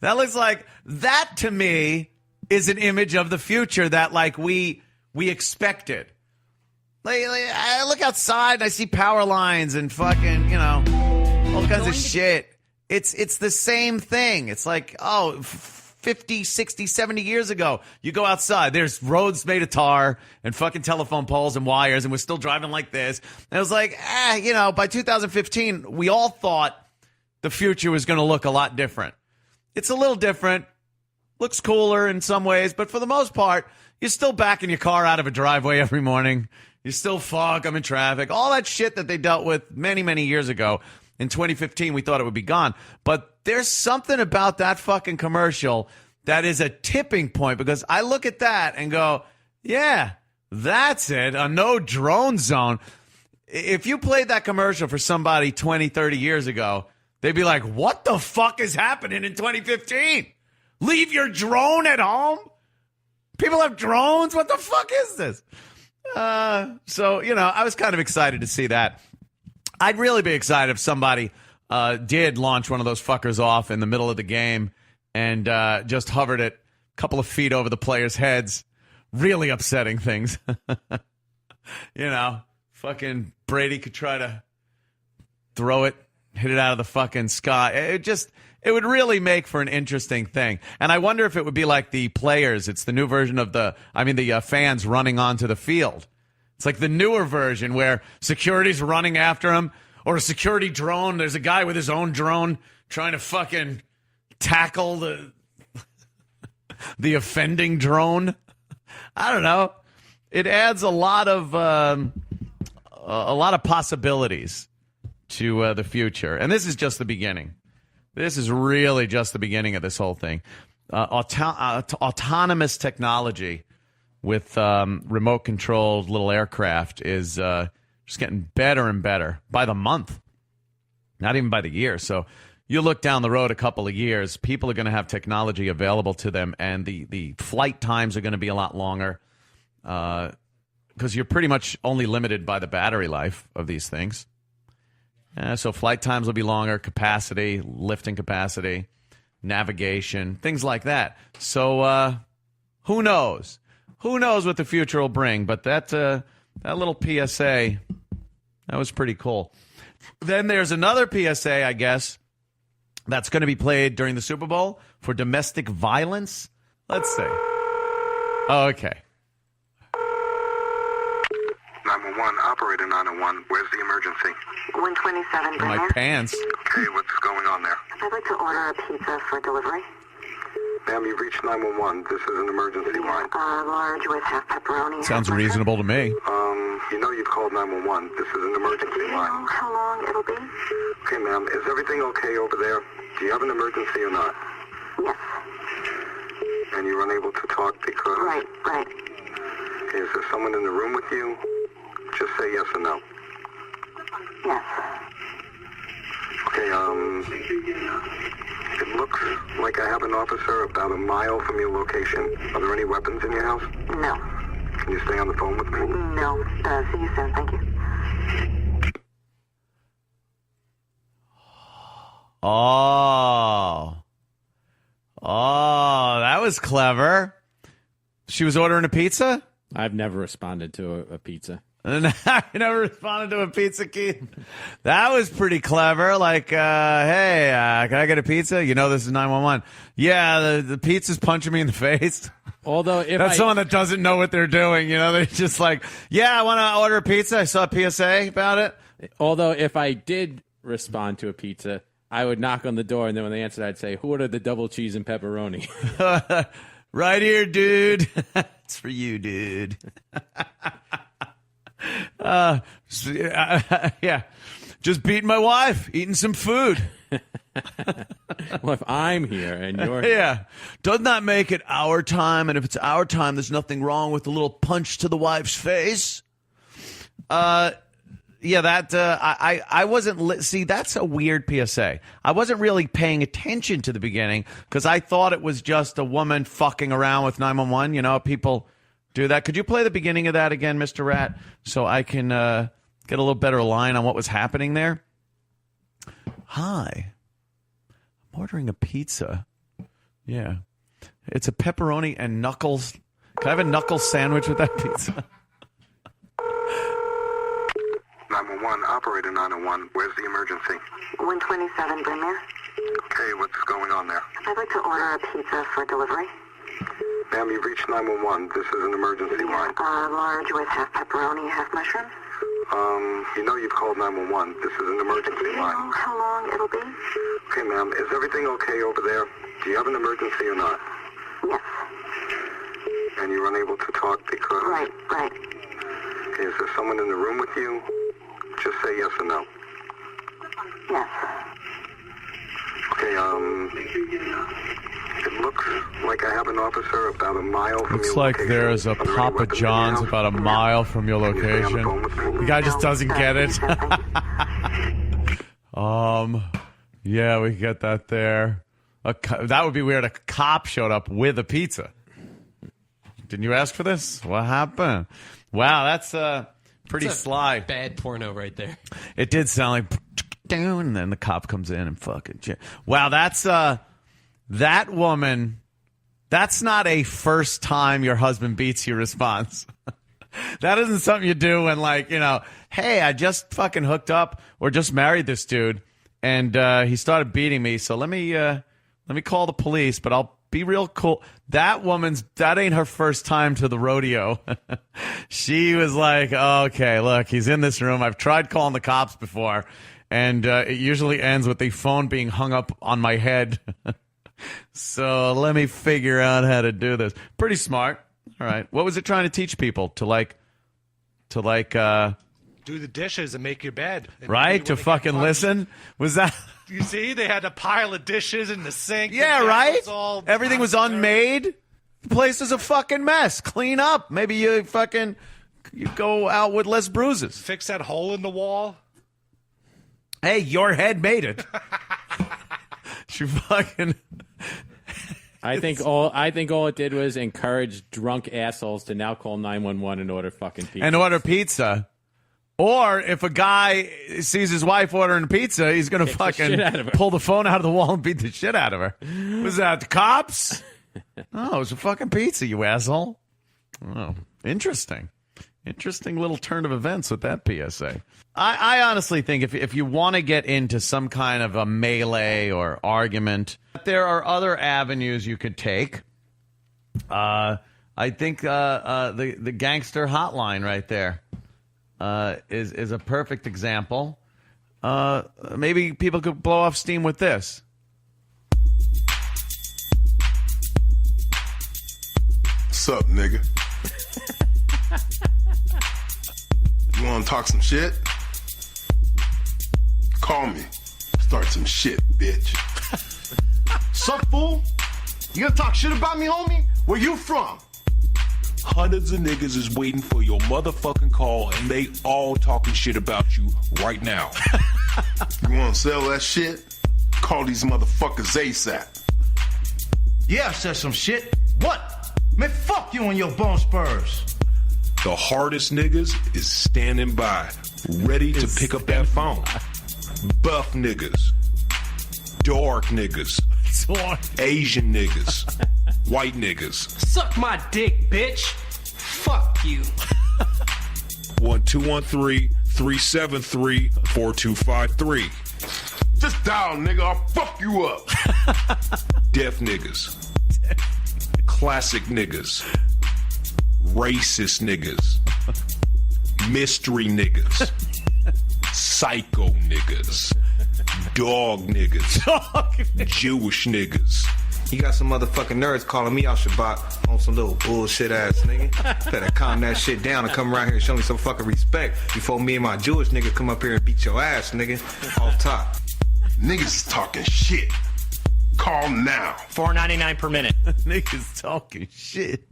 That looks like, that to me is an image of the future that like we expected. Like, I look outside and I see power lines and fucking, all kinds of shit. It's the same thing. It's like, 50, 60, 70 years ago, you go outside, there's roads made of tar and fucking telephone poles and wires, and we're still driving like this. And it was like, by 2015, we all thought the future was going to look a lot different. It's a little different, looks cooler in some ways, but for the most part, you're still backing your car out of a driveway every morning. You still fuck, I'm in traffic. All that shit that they dealt with many, many years ago. In 2015, we thought it would be gone. But there's something about that fucking commercial that is a tipping point, because I look at that and go, yeah, that's it, a no drone zone. If you played that commercial for somebody 20, 30 years ago, they'd be like, what the fuck is happening in 2015? Leave your drone at home? People have drones? What the fuck is this? So, I was kind of excited to see that. I'd really be excited if somebody did launch one of those fuckers off in the middle of the game and just hovered it a couple of feet over the players' heads. Really upsetting things. Fucking Brady could try to throw it, hit it out of the fucking sky. It would really make for an interesting thing. And I wonder if it would be like the players. It's the new version of the fans running onto the field. It's like the newer version where security's running after him, or a security drone. There's a guy with his own drone trying to fucking tackle the offending drone. I don't know. It adds a lot of possibilities to the future. And this is just the beginning. This is really just the beginning of this whole thing. Autonomous technology with remote-controlled little aircraft is just getting better and better by the month, not even by the year. So you look down the road a couple of years, people are going to have technology available to them, and the flight times are going to be a lot longer because you're pretty much only limited by the battery life of these things. So flight times will be longer, capacity, lifting capacity, navigation, things like that. So who knows? Who knows what the future will bring? But that little PSA, that was pretty cool. Then there's another PSA, I guess, that's going to be played during the Super Bowl for domestic violence. Let's see. Oh, okay. 911, operator 901. Where's the emergency? 127. My pants. Okay, what's going on there? I'd like to order a pizza for delivery. Ma'am, you've reached 911. This is an emergency line. Large with half pepperoni. Sounds reasonable to me. You've called 911. This is an emergency line. Do you know how long it'll be? Okay, ma'am, is everything okay over there? Do you have an emergency or not? Yes. And you're unable to talk because... Right. Okay, is there someone in the room with you? Just say yes or no. Yes. Okay, it looks like I have an officer about a mile from your location. Are there any weapons in your house? No. Can you stay on the phone with me? No. See you soon. Thank you. Oh, that was clever. She was ordering a pizza? I've never responded to a pizza. I never responded to a pizza, Keith. That was pretty clever. Like, hey, can I get a pizza? You know this is 911. Yeah, the pizza's punching me in the face. Although if that's someone that doesn't know what they're doing. They're just like, yeah, I want to order a pizza. I saw a PSA about it. Although if I did respond to a pizza, I would knock on the door, and then when they answered, I'd say, who ordered the double cheese and pepperoni? Right here, dude. It's for you, dude. Yeah, just beating my wife, eating some food. Well, if I'm here and you're yeah, doesn't that make it our time? And if it's our time, there's nothing wrong with a little punch to the wife's face. Yeah, that I wasn't. See, that's a weird PSA. I wasn't really paying attention to the beginning because I thought it was just a woman fucking around with 911. You know, people do that. Could you play the beginning of that again, Mr. Rat, so I can get a little better line on what was happening there? Hi, I'm ordering a pizza. Yeah, it's a pepperoni and knuckles. Can I have a knuckles sandwich with that pizza? 911, operator 901. Where's the emergency? 127 Brymere. Okay, what's going on there? I'd like to order a pizza for delivery. Ma'am, you've reached 911. This is an emergency line. Large with half pepperoni, half mushroom. You know you've called 911. This is an emergency line. How long it'll be? Okay, ma'am, is everything okay over there? Do you have an emergency or not? Yes. And you're unable to talk because... Right. Okay, is there someone in the room with you? Just say yes or no. Yes. Okay, it looks like I have an officer about a mile from Looks your like location. there's a Papa John's about a mile from your location. The guy just doesn't get it. Yeah, we get that there. That would be weird. A cop showed up with a pizza. Didn't you ask for this? What happened? Wow, that's pretty sly. Bad porno right there. It did sound like, and then the cop comes in and fucking shit. Wow, that's that woman. That's not a first time your husband beats you response. That isn't something you do when, like, you know, hey, I just fucking hooked up or just married this dude and he started beating me. So let me call the police, but I'll be real cool. That ain't her first time to the rodeo. She was like, okay, look, he's in this room. I've tried calling the cops before, and it usually ends with the phone being hung up on my head. So let me figure out how to do this. Pretty smart. All right. What was it trying to teach people? To do the dishes and make your bed. Right? To fucking listen? Was that... You see, they had a pile of dishes in the sink. Yeah, right? Everything was unmade. The place is a fucking mess. Clean up. Maybe you go out with less bruises. Fix that hole in the wall. Hey, your head made it. She fucking... I think all it did was encourage drunk assholes to now call 911 and order fucking pizza. And order pizza. Or if a guy sees his wife ordering pizza, he's going to fucking pull the phone out of the wall and beat the shit out of her. Was that the cops? No, it was a fucking pizza, you asshole. Oh, interesting. Interesting little turn of events with that PSA. I honestly think if you want to get into some kind of a melee or argument, there are other avenues you could take. I think the gangster hotline right there. Is a perfect example. Maybe people could blow off steam with this. What's up, nigga? You want to talk some shit? Call me. Start some shit, bitch. Sup, fool? You gonna talk shit about me, homie? Where you from? Hundreds of niggas is waiting for your motherfucking call, and they all talking shit about you right now. You want to sell that shit? Call these motherfuckers ASAP. Yeah, I said some shit. What? Man, fuck you and your bone spurs. The hardest niggas is standing by, ready to pick up that phone. Buff niggas. Dark niggas. Asian niggas. White niggas. Suck my dick, bitch. Fuck you. 1213-373-4253. Just dial, nigga. I'll fuck you up. Deaf niggas. Classic niggas. Racist niggas. Mystery niggas. Psycho niggas. Dog niggas. Jewish niggas. You got some motherfucking nerds calling me out Shabbat on some little bullshit ass nigga. Better calm that shit down and come around here and show me some fucking respect before me and my Jewish nigga come up here and beat your ass, nigga. Off top. Niggas is talking shit. Call now. $4.99 per minute. Niggas talking shit.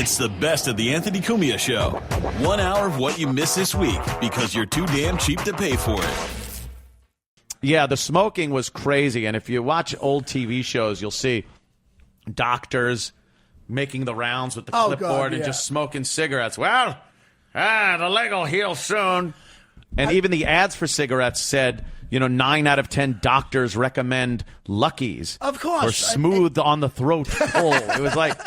It's the best of the Anthony Cumia Show. 1 hour of what you missed this week because you're too damn cheap to pay for it. Yeah, the smoking was crazy. And if you watch old TV shows, you'll see doctors making the rounds with the clipboard and just smoking cigarettes. Well, the leg will heal soon. And even the ads for cigarettes said, 9 out of 10 doctors recommend Luckies. Of course. Or smooth on the throat pull. It was like,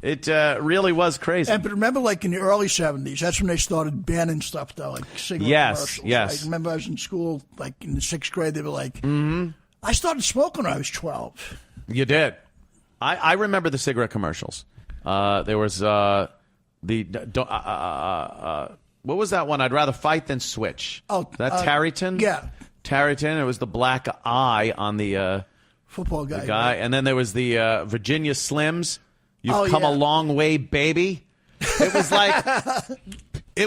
it really was crazy. But remember, like in the early 70s, that's when they started banning stuff, though, like cigarette commercials. Yes. I remember I was in school, like in the 6th grade, they were like, I started smoking when I was 12. You did. I remember the cigarette commercials. There was what was that one? I'd rather fight than switch. Oh, that Tarryton? Yeah. Tarryton. It was the black eye on the football guy. The guy. Right? And then there was the Virginia Slims. You've come a long way, baby. It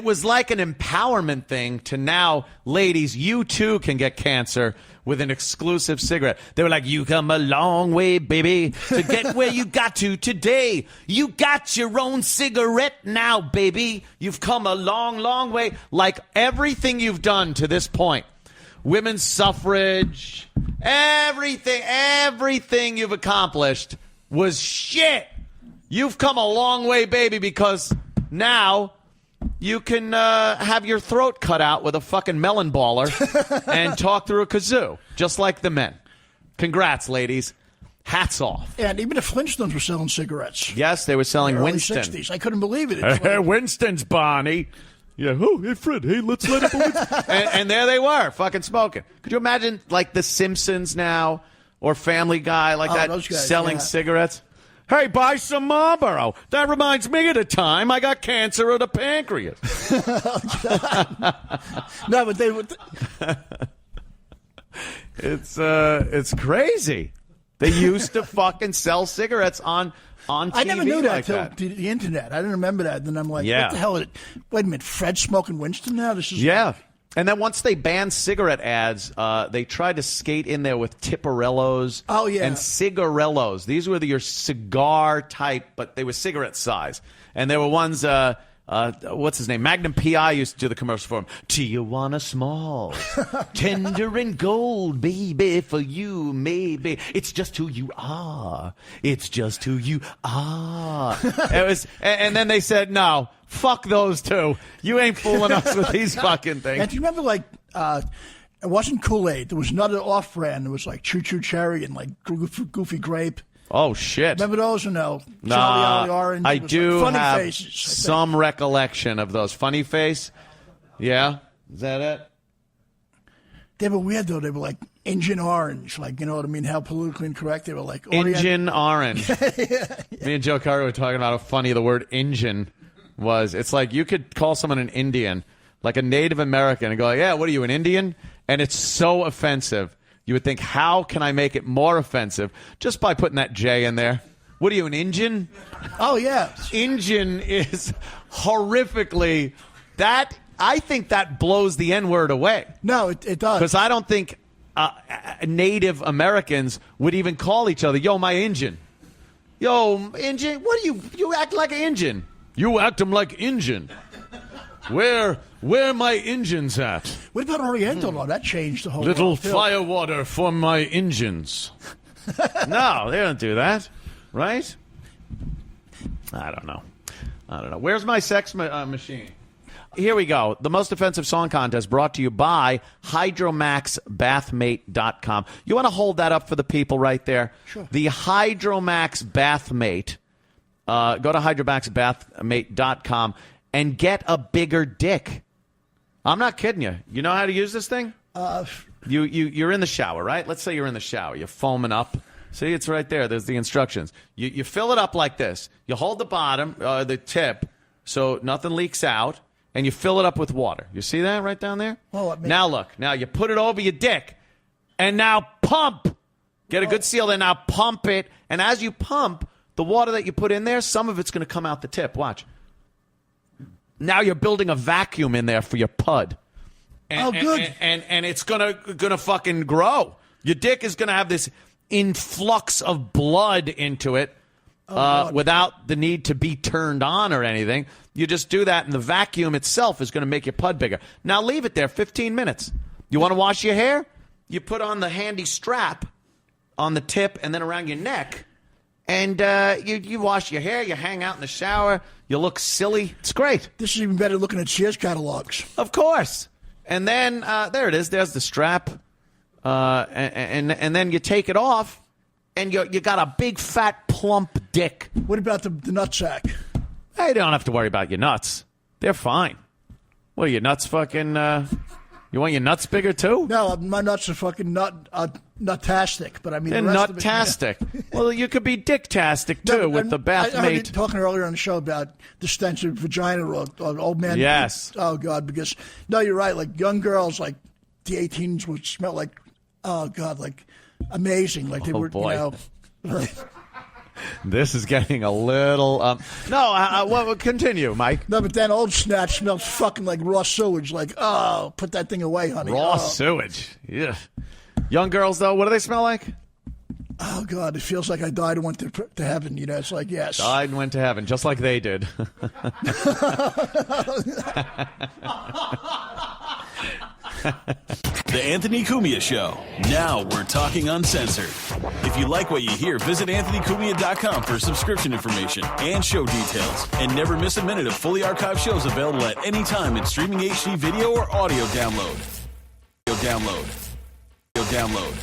was like an empowerment thing to now, ladies, you too can get cancer with an exclusive cigarette. They were like, you come a long way, baby, to get where you got to today. You got your own cigarette now, baby. You've come a long, long way. Like everything you've done to this point, women's suffrage, everything you've accomplished was shit. You've come a long way, baby, because now you can have your throat cut out with a fucking melon baller and talk through a kazoo, just like the men. Congrats, ladies. Hats off. And even the Flintstones were selling cigarettes. Yes, they were selling Winston. 60s. I couldn't believe it. Winston's, Bonnie. Yeah, hey, Fred, hey, let's let it Winston. and there they were, fucking smoking. Could you imagine, like, The Simpsons now or Family Guy like that those guys, selling cigarettes? Hey, buy some Marlboro. That reminds me of the time I got cancer of the pancreas. No, but they would. It's crazy. They used to fucking sell cigarettes on TV. I never knew that like till the internet. I didn't remember that. Then I'm like, Yeah. what the hell is it? Wait a minute, Fred's smoking Winston now? This is Yeah. And then once they banned cigarette ads, they tried to skate in there with Tipperellos and Cigarellos. These were your cigar type, but they were cigarette size. And there were ones, what's his name? Magnum P.I. used to do the commercial for him. Tijuana Small, tender and gold, baby, for you, maybe. It's just who you are. It's just who you are. It was, and then they said, no. Fuck those two. You ain't fooling us with these fucking things. And do you remember, like, it wasn't Kool-Aid. There was another off-brand. It was like Choo Choo Cherry and like Goofy Grape. Oh, shit. Remember those or no? Nah, Charlie Ollie Orange. I It was do like Funny have Faces, some recollection of those. Funny Face? Yeah? Is that it? They were weird, though. They were like Engine Orange. Like, you know what I mean? How politically incorrect. They were like... Engine Orange. Me and Joe Carter were talking about how funny the word engine was. It's like you could call someone an Indian, like a Native American, and go, like, yeah, what are you, an Indian? And it's so offensive. You would think, how can I make it more offensive? Just by putting that J in there. What are you, an Indian? Oh, yeah. Indian is horrifically... I think that blows the N-word away. No, it does. Because I don't think Native Americans would even call each other, yo, my Indian. Yo, Indian, what are you? You act like an Indian. You act them like Indian. Where my Indians at? What about Oriental? Oh, that changed the whole Little world, too. firewater for my Indians. No, they don't do that, right? I don't know. Where's my sex machine? Here we go. The Most Offensive Song Contest brought to you by HydromaxBathmate.com. You want to hold that up for the people right there? Sure. The Hydromax Bathmate. Go to HydromaxBathmate.com and get a bigger dick. I'm not kidding you. You know how to use this thing? You're in the shower, right? Let's say you're in the shower. You're foaming up. See, it's right there. There's the instructions. You fill it up like this. You hold the bottom, the tip, so nothing leaks out. And you fill it up with water. You see that right down there? Now look. Now you put it over your dick. And now pump. Get a good seal there. Now pump it. And as you pump, the water that you put in there, some of it's going to come out the tip. Watch. Now you're building a vacuum in there for your pud. And, good. And it's gonna fucking grow. Your dick is going to have this influx of blood into it. without the need to be turned on or anything. You just do that, and the vacuum itself is going to make your pud bigger. Now leave it there 15 minutes. You want to wash your hair? You put on the handy strap on the tip and then around your neck, and you wash your hair, you hang out in the shower, you look silly. It's great. This is even better looking at Sears catalogs. Of course. And then, there it is. There's the strap. And then you take it off, and you got a big, fat, plump dick. What about the nutsack? Hey, you don't have to worry about your nuts. They're fine. What are your nuts fucking... You want your nuts bigger, too? No, my nuts are fucking nutastic, but I mean... They're the rest of it, nutastic. Yeah. Well, you could be dicktastic, too, with the bath I mate. talking earlier on the show about the stench of vagina or old man. Yes. Oh, God, because... No, you're right. Like, young girls, like, the 18s would smell like... Oh, God, like, amazing. Like, they were, boy. This is getting a little... well, continue, Mike. No, but then old snatch smells fucking like raw sewage. Like, oh, put that thing away, honey. Raw sewage. Yeah. Young girls, though, what do they smell like? Oh, God, it feels like I died and went to heaven. You know, it's like, yes. Died and went to heaven, just like they did. The Anthony Cumia Show. Now we're talking uncensored. If you like what you hear, visit AnthonyCumia.com for subscription information and show details. And never miss a minute of fully archived shows available at any time in streaming HD video or audio download. Go download. Go download.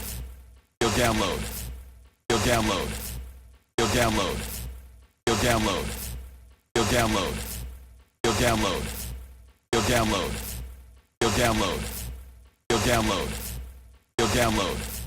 Go download. Go download. Go download. Go download. Go download. Go download. Go download. Go download. Go download. Go download.